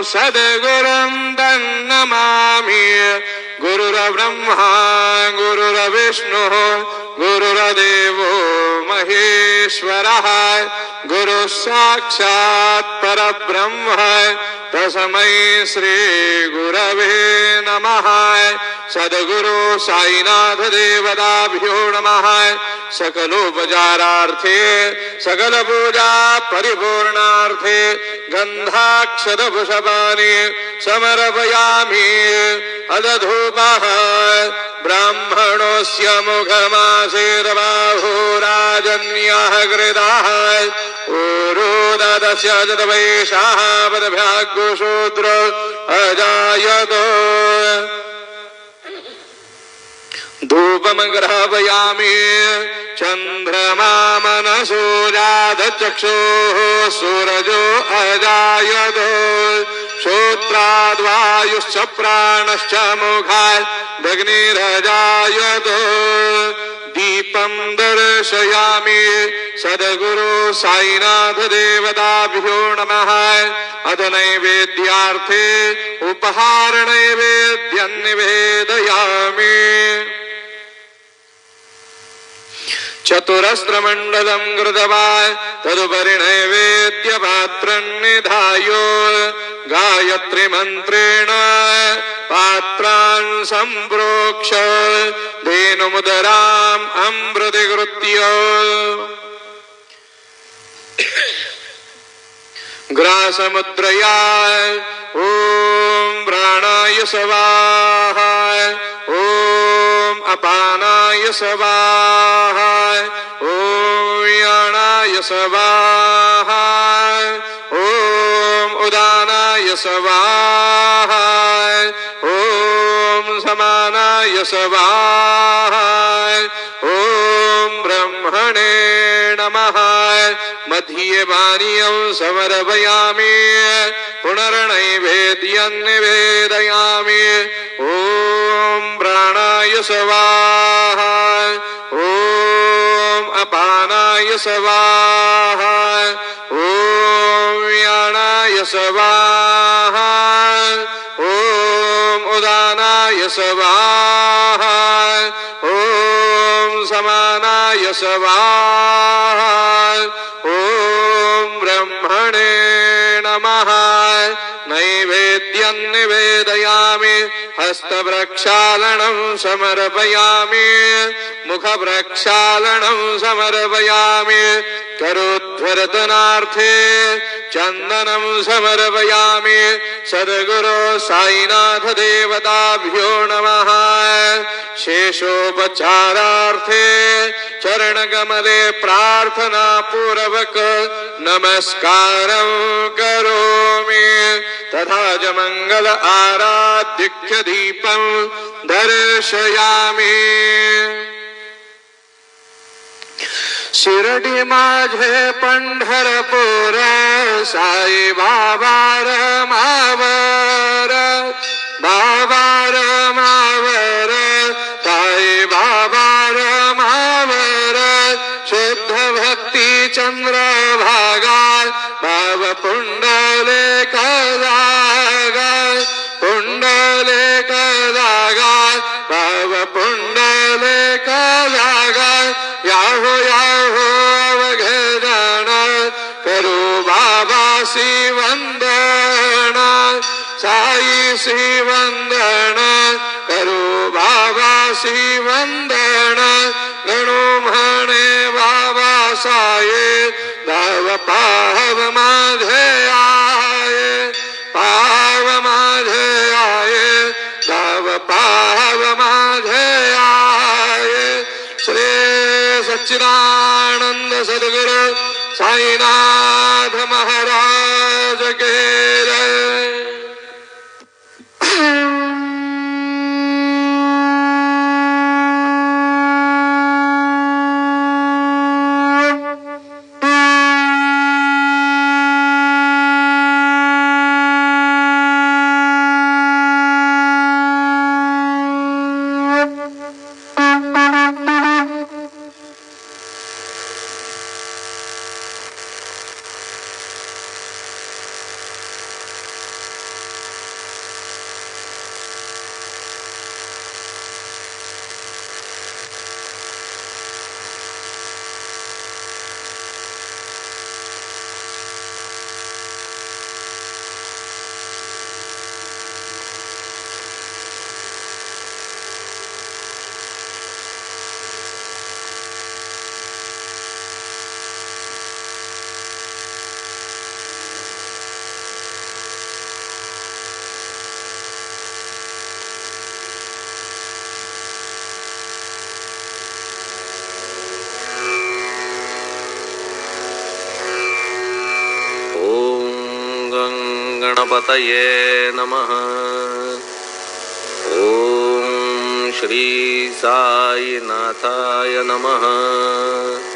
सद्गुरुं तन्नमामि। गुरुर्ब्रह्मा गुरुर्विष्णुः गुरुर्देवो महेश्वरः गुरुः साक्षात् परब्रह्म तस्मै श्री गुरवे नमः। सद्गुरु साईनाथ देवताभ्यो नमः। सकलोपचारार्थे सकल पूजा परिपूर्णार्थे गंधाक्षतपुष्पाणि समर्पयामि। अदधूपः ब्राह्मणोऽस्य मुखमासेर्बाहुराजन्यः कृतः उरुदस्य जतवैषः पदभ्याग्शूद्र अजायतो। धूपमग्रहपयामि। चन्द्रमा मनसो जातचक्षुः सूरजो अजायतो। श्रोत्राद्वायुश्च प्राणश्च मुखादग्निरजायतो। दीपं दर्शयामि। सद्गुरु साईनाथ देवताभ्यो नमः। अथ नैवेद्यार्थे उपहार नैवेद्यं निवेदयामि। चतुरस्रमण्डलं कृत्वा तदुपरि नैवेद्यपात्रं निधाय गायत्री मन्त्रेण पात्रान् सम्प्रोक्ष्य धेनुमुदराम् अमृतीकृत्य ग्रासमुद्रया ॐ प्राणाय स्वाहा ॐ अपानाय स्वाहा ॐ यानाय स्वाहा ॐ उदानाय स्वाहा ॐ समानाय स्वाहा ॐ ब्रह्मणे नमः। मध्ये पानीयं समर्पयामि। पुनर्नैवेद्यं निवेदयामि। ॐ प्राणाय स्वाहा ॐ अपानाय स्वाहा ॐ यानाय स्वाहा ॐ उदानाय स्वाहा ॐ समानाय स्वाहा ॐ ब्रह्मणे नमः। नैवेद्यं निवेदयामि। हस्तप्रक्षालनं समर्पयामि। मुखप्रक्षालनं समर्पयामि। करोध्वर्तनार्थे चन्दनं समर्पयामि। सद्गुरो साईनाथ देवताभ्यो नमः। शेषोपचारार्थे चरणकमले प्रार्थना पूर्वक नमस्कारं करोमि। तथा च मंगल आराध्य दीपं दर्शयामि। शिर्डी माझे पंढरपूर साई बाबा रमावर बाबा रमावर साई बाबा रमावर शुद्ध भक्ती चंद्र भागा भाव पुंडले कदागा पुंडले कदागा भाव पुंडले कदागा याहो याहो अवघडण करू बाबासी वंदन साई सी वंदन करू बाबासी वंदन गणू म्हणे बाबा साये दाव पाव माझे आये पाव माझे आये दाव पाव माझे आये। श्री सच्चिदानंद सद्गुरु साईनाथ महाराज के जय। गणपतये नमः. ओम श्री साईनाथाय नमः.